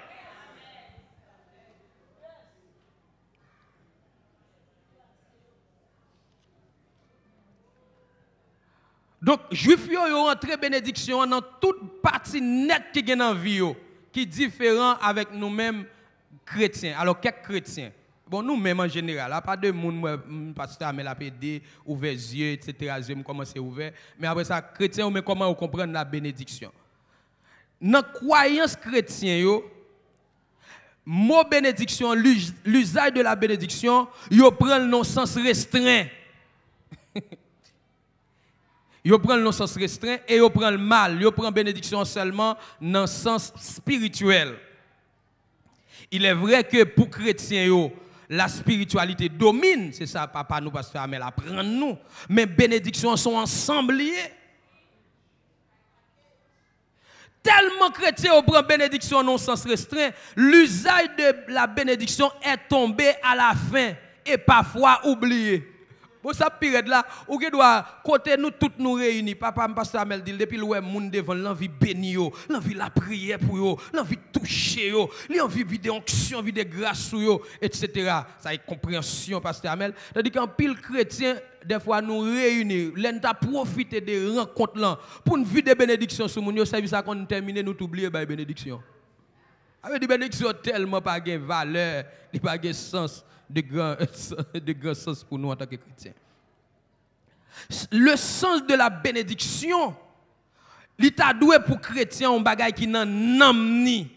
Donc, juifs ont entré bénédiction dans toute partie nette qui est dans la vie, qui est différent avec nous-mêmes chrétiens. Alors, quelques chrétiens, bon, nous-mêmes en général, pas de monde, pasteur Amel a pédé, ouvert les yeux, etc. Je commence à ouvrir. Mais après ça, chrétiens, mais comment on comprend la bénédiction? Dans la croyance chrétienne, mot bénédiction, l'usage de la bénédiction, il prend le sens restreint. Yo prend le sens restreint et yo prend le mal. Yo prend bénédiction seulement dans le sens spirituel. Il est vrai que pour chrétiens, la spiritualité domine. C'est ça, papa nous, pasteur Amel, apprend nous. Mais bénédictions sont ensemble liées. Tellement chrétiens prend bénédiction dans le sens restreint, l'usage de la bénédiction est tombé à la fin et parfois oublié. Bon, ça pire là, ou qui doit côté nous toutes nous réunis. Papa, pasteur Amel dit depuis le monde devant l'envie béni yo, l'envie la prière pour yo, l'envie toucher yo, l'envie de onction, l'envie de grâce sur yo, etc. Ça est compréhension, pasteur Amel. C'est-à-dire qu'en pile chrétien, des fois nous réunis, l'en profiter des rencontres là pour une vie de bénédiction sur mon yo, ça ça qu'on termine nous oublier by bénédiction. Avec des bénédictions tellement pas de valeur, pas de sens. De grand sens pour nous en tant que chrétiens. Le sens de la bénédiction, l'état doué pour chrétiens, on bagaille qui n'a ni,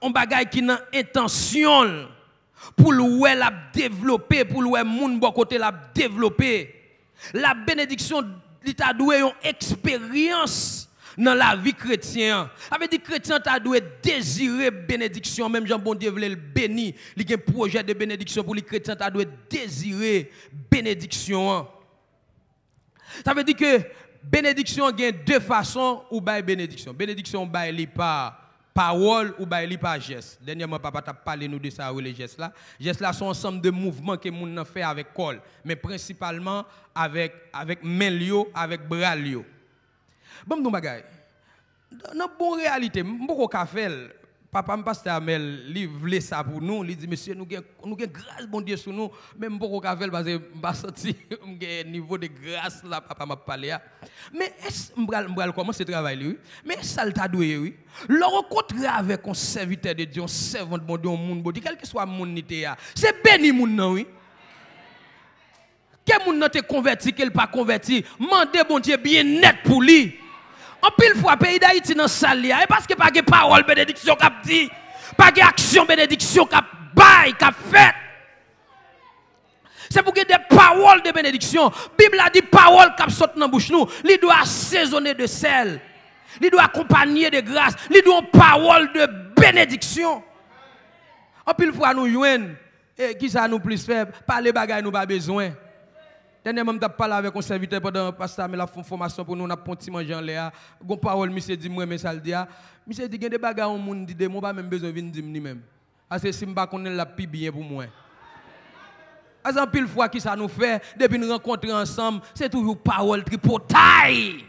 on bagaille qui n'a intention pour le la développer, pour le monde bon côté la développer. La bénédiction, l'état doué une expérience dans la vie chrétienne. Avec des chrétiens, tu dois désirer bénédiction. Même Jean bon Dieu voulait le bénir. Il y a un projet de bénédiction pour les chrétiens, tu dois désirer bénédiction. Ça veut dire que bénédiction, il y a deux façons où bail bénédiction. Bénédiction, bail par parole ou bail par geste. Dernièrement, papa t'a parlé nous de ça, les gestes là. Gestes là sont ensemble de mouvements que nous fait avec col, mais principalement avec main lio, avec bras lio. Bon, nous bagaille. Dans bonne réalité, beaucoup ka faire papa me pasteur Amel, il voulait ça pour nous, il dit monsieur nous avons grâce bon Dieu sur nous, même pour qu'on fait parce que m'a senti un niveau de grâce là papa m'a parlé. Mais est-ce m'bral commencer travail lui? Mais ça t'a doué oui. Le rencontrer avec un serviteur de Dieu, un servant de bon Dieu, un monde bon Dieu, quel que soit mon nité c'est béni moun nan oui. Quel moun nan te converti, quel pas converti, mandez bon Dieu bien net pour lui. En pile fois, pays d'Haïti dans salle, et parce que pas de parole bénédiction qu'a dit, pas de action bénédiction qu'a bail, qu'a fait. C'est pour que des paroles de bénédiction. Bible a dit paroles qu'a sorti dans bouche nous, il doit assaisonner de sel. Il doit accompagner de grâce, il doit parole de bénédiction. En pile fois nous joignent, et qui ça nous plus faible, parler bagaille nous pas besoin. Dernièrement, je parlé avec un serviteur pendant pasteur mais la formation pour nous, on a ponti manger en l'air. Gon parole, monsieur dit moi mais ça le dit. Monsieur dit qu'il y a des bagages au monde dit moi pas même besoin de dire ni même. Parce que si m'pa connaît la plus bien pour moi. Parce en pile fois qui ça nous fait depuis nous rencontrer ensemble, c'est toujours parole tripotaille.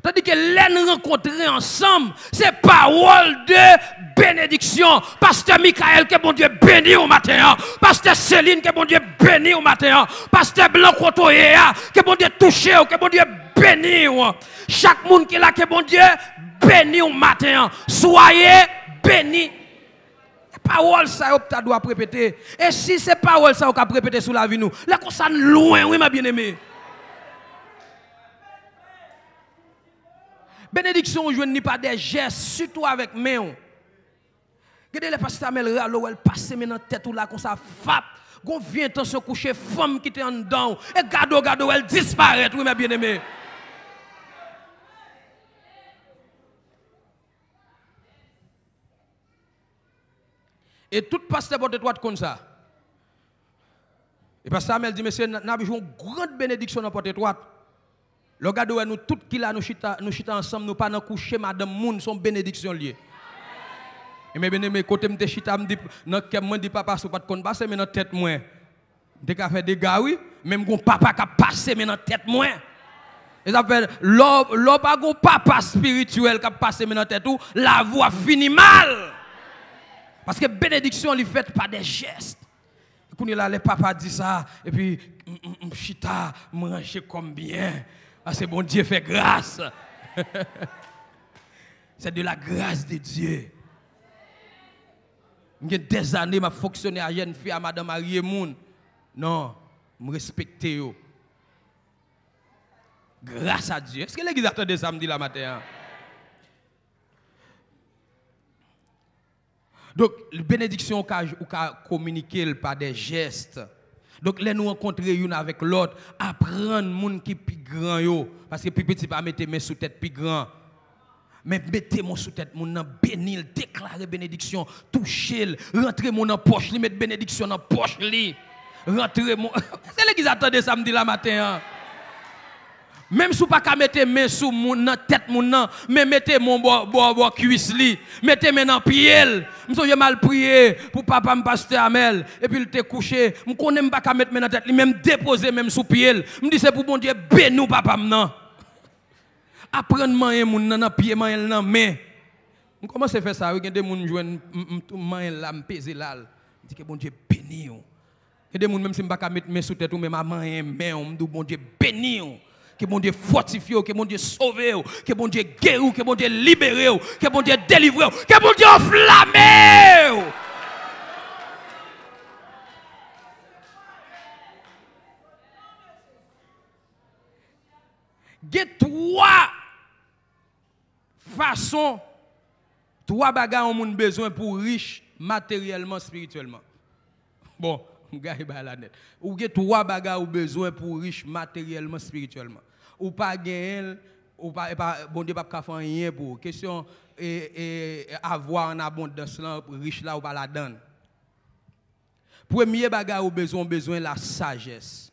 Tandis que les nous rencontrer ensemble, c'est parole de bénédiction. Pasteur Michael, que bon Dieu béni au matin. Pasteur Céline, que bon Dieu béni au matin. Pasteur Blanc Kotoyea, que bon Dieu touché, que bon Dieu béni. Chaque monde qui est là, que bon Dieu béni au matin. Soyez bénis. Parole ça, tu dois répéter. Et si c'est parole ça, tu dois répéter sur la vie nous. Là, qu'on s'en loin, oui, ma bien-aimée. Bénédiction, je ne pas des gestes, surtout avec main. Regardez les pasteurs Amel Ralo, elle passe maintenant tête ou là, comme ça, fap. Gon vient temps se coucher, femme qui était en dedans. Et gado, elle disparaît, oui, mes bien-aimés. Et tout pasteur porte droite comme ça. Et pasteur Amel dit, monsieur, nous avons une grande bénédiction dans porte droite. Le gars nous tout qui là nous chita ensemble nous pas dans coucher madame moun son bénédiction liée. Et mes bien-aimés côté me chita me dit dans que moi dit papa sou pas de compte passer mais dans tête moi. Dès qu'a fait des gars oui, même gon papa qui passer mais dans tête moi. Et ça fait l'homme pas gon papa spirituel qui passer mais dans tête ou la voix finit mal. Parce que bénédiction li faite par des gestes. Quand là les papa dit ça et puis chita manger comme bien. Ah, c'est bon Dieu fait grâce. C'est de la grâce de Dieu. Il y a des années, je fonctionné à jeune fille, à Madame Marie Moun. Non, je respecte. Grâce à Dieu. Est-ce que l'église attendait samedi la matin? Donc, la bénédiction, on peut communiquer par des gestes. Donc, les nous rencontrer une avec l'autre, apprendre moun qui plus grand yo. Parce que plus petit, pas mettre mes sous tête plus grand. Mais mettez mon sous tête, mon nan bénil, déclarer bénédiction, toucher, rentrer mon en poche, li mettre bénédiction dans poche li. Rentrer mon. C'est l'église attendait samedi la matin. Même si vous pas mettre mes sous mon tête mon nan, mais mettez mon bo cuisse li, mettez mes dans pied. M'so mal prié pour papa me pasteur Amel et puis il te couché, me connais pas mettre mes dans tête, li même déposer même sous pied. Me dit c'est pour bon Dieu bénou papa m'nan. Apprendre manger mon nan pied manger nan main. On commence à faire ça, il y a des moun joine manger là me peser là. Dit que bon Dieu béni. Il y a des moun même si me pas mettre mes sous tête ou même manger main, on me dit bon Dieu béni. Que bon Dieu fortifie, que bon Dieu sauve, que bon Dieu guérit, que bon Dieu libère, que bon Dieu délivre, que bon Dieu enflamme. Il y a trois façons, trois bagages on a besoin pour riche matériellement, spirituellement. Bon, gars, la net. Ou il y a trois bagages on a besoin pour riche matériellement, spirituellement. Ou pas gagner, ou pas bon Dieu pas faire rien pour question avoir en abondance là riche là ou pas la donne. Premier bagage ou besoin la sagesse.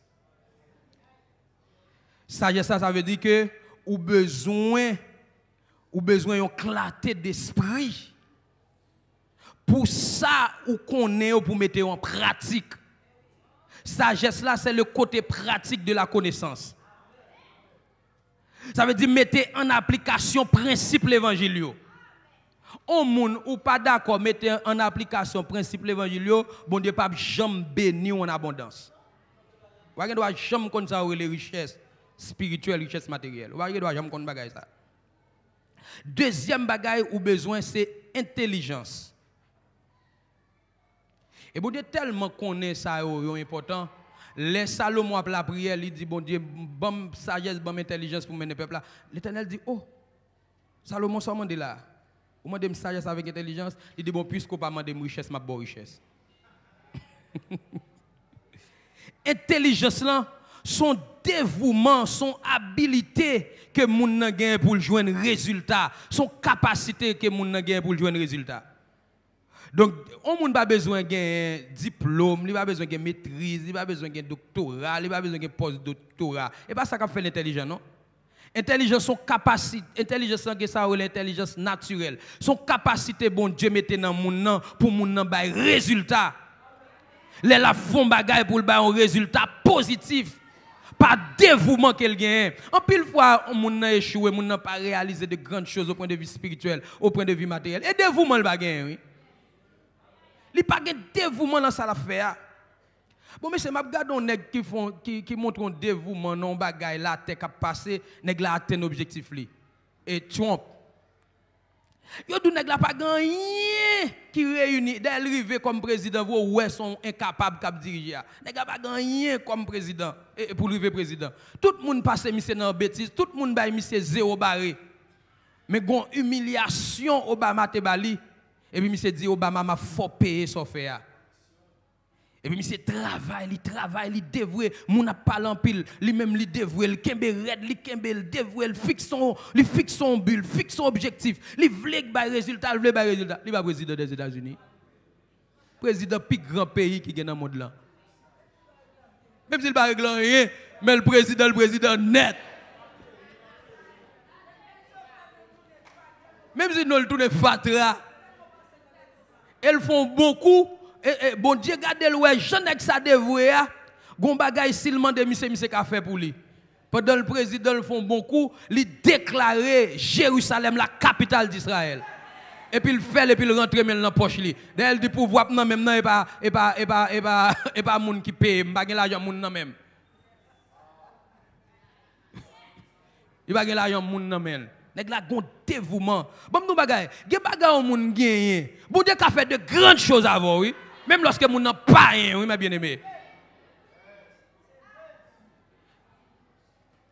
Sagesse ça veut dire que ou besoin une clarté d'esprit. Pour ça ou connaît pour mettre en pratique. Sagesse là c'est le côté pratique de la connaissance. Ça veut dire mettez en application principe l'évangile. On moun ou pas d'accord mettez en application principe l'évangile, bon Dieu pas jamais béni en abondance. Ou pas doit jamais comme ça les richesses spirituelles, richesses matérielles. Ou pas doit jamais comme bagaille ça. Deuxième bagaille ou besoin c'est intelligence. Et bon Dieu tellement connaît ça est important. Les Salomon après la prière, il dit bon Dieu, bonne sagesse, bonne intelligence pour mener le peuple là. L'Éternel dit oh Salomon ça demande là. Ou demande sagesse avec intelligence, il dit bon puisqu'on pas demander richesse, m'a bonne richesse. Intelligence là, son dévouement, son habilité que moun nan gagne pour joindre résultat, son capacité que moun nan gagne pour joindre résultat. Donc, on n'a pas besoin d'un diplôme, il n'a pas besoin d'une maîtrise, il n'a pas besoin d'un doctorat, il n'a pas besoin d'un post-doctorat. Et pas ça qu'a fait l'intelligence, non? Intelligence, son capacité, intelligence, c'est ça, l'intelligence naturelle. Son capacité, bon Dieu, mette dans le monde pour moun nan bay résultat. Les la font bagaille pour bay un résultat positif. Pas dévouement qu'elle gagne. En pile fois, on n'a échoué, on n'a pas réalisé de grandes choses au point de vue spirituel, au point de vue matériel. Et dévouement, le bagaille, oui. Il n'y a pas de dévouement dans ça l'affaire. Bon, mais c'est ma regarde on nèg qui montre un dévouement non bagaille la tête qui passé, nèg la atteint objectif li. Et trompe. Yo dou nèg la pas gagné qui réunit dès arrivé comme président vous ouais sont incapables cap diriger. Nèg la pas gagné comme président et pour arriver président. Tout le monde passe monsieur dans bêtise, tout le monde bail monsieur zéro barré. Mais gon humiliation Obama te bali. Et puis, monsieur dit, Obama m'a faut payer son faire. Et puis, monsieur travaille, il dévoué, mon n'a pas l'empile, lui-même, il dévoué, il kembe red, il dévoué, il fixe son bulle, fixe son objectif, il veut que résultat, il veut que résultat. Il va président des États-Unis. Président plus grand pays qui est dans le monde là. Même s'il ne règle rien, mais le président net. Même si nous le tournons fatra. Elles font beaucoup. Et bon Dieu, regardez le jeune avec ça dévoué. Gon bagay silman de monsieur qu'a fait pour lui. Pendant le président le font beaucoup, il déclarer Jérusalem la capitale d'Israël. Et puis il fait et puis il rentre dans la poche li. D'ailleurs il dit pouvoir non même non et pas moun qui paye, pas l'argent moun non même. Il pas l'argent moun non même. Nèg la gon dévouement. Bon nous bagay, gen bagay on moun gagné. Bon Dieu qu'a fait de grandes choses avant oui, même lorsque moun n'a pas rien, oui mes bien-aimés.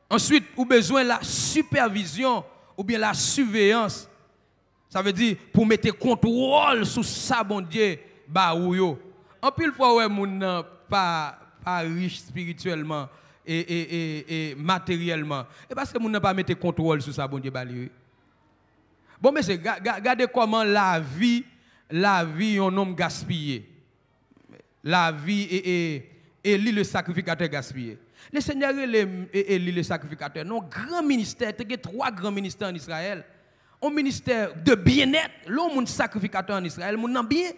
Ensuite, ou besoin la supervision ou bien la surveillance. Ça veut dire pour mettre contrôle sur ça bon Dieu ba ou yo. En pile fois ouais moun pas riche spirituellement et matériellement. Et parce que moun n'a pas mettre contrôle sur ça bon Dieu ba li. Bon mais c'est regardez comment la vie un homme gaspillé. La vie et Élie le sacrificateur gaspillé. Le Seigneur Élie le sacrificateur. Non, grand ministère, il y a 3 grands ministères en Israël. Un ministère de bien-être, l'homme sacrificateur en Israël, mon bien.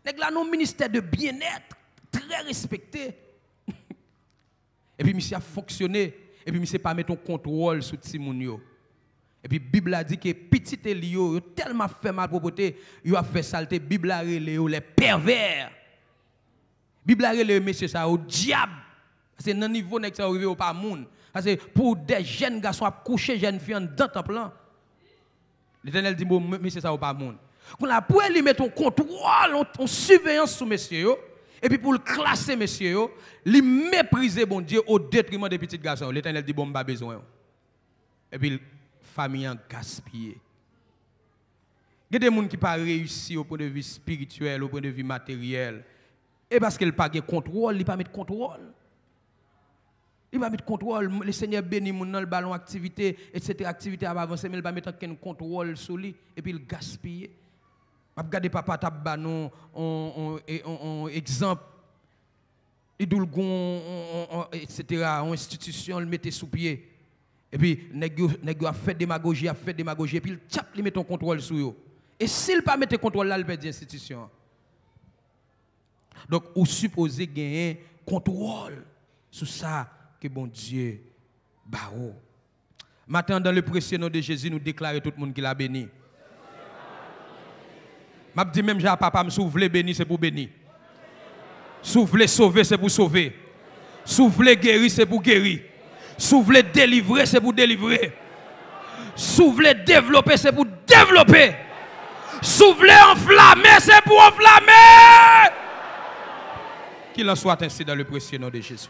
Là, non ministère de bien-être, très respecté. Et puis, monsieur a fonctionné. Et puis, monsieur pas mettre un contrôle sur Timounio. Et puis, la Bible a dit que petit Élio, il a tellement fait mal propreté, il a fait saleté. La Bible a relé les pervers. La Bible a relé monsieur ça au diable. C'est dans le niveau où ça arrive au pas monde. Parce que pour des jeunes garçons à coucher jeunes filles dans le temple. L'Éternel dit bon monsieur ça au pas monde. Qu'on a pour lui mettre un contrôle, on surveillance sur monsieur et puis pour le classer monsieur lui mépriser bon Dieu au détriment des petits garçons. L'Éternel dit bon pas besoin. Et puis famille en gaspillé. Il y a des gens qui pas réussi au point de vue spirituel, au point de vue matériel. Et parce qu'il pas de contrôle, il pas mettre contrôle. Il va mettre contrôle, le Seigneur bénit mon le ballon activité, etc. Activité va avancer, mais il va mettre un contrôle sur lui et puis il gaspille. Je regarde papa tabba non on exemple. Il doit etc. En institution, le mettait sous pied. Et puis, nèg a fait démagogie, et puis il tap, il met un contrôle sur lui. Et s'il pas mettre contrôle là, il perd l'institution. Donc, vous supposez gagner contrôle sur ça que bon Dieu bao. Maintenant, dans le précieux nom de Jésus, nous déclarons tout le monde qui l'a béni. M'a dit même j'ai papa me souffler béni c'est pour bénir. Souffler sauver c'est pour sauver. Souffler guérir c'est pour guérir. Souffler délivrer c'est pour délivrer. Souffler développer c'est pour développer. Souffler enflammer c'est pour enflammer. Qu'il en soit ainsi dans le précieux nom de Jésus.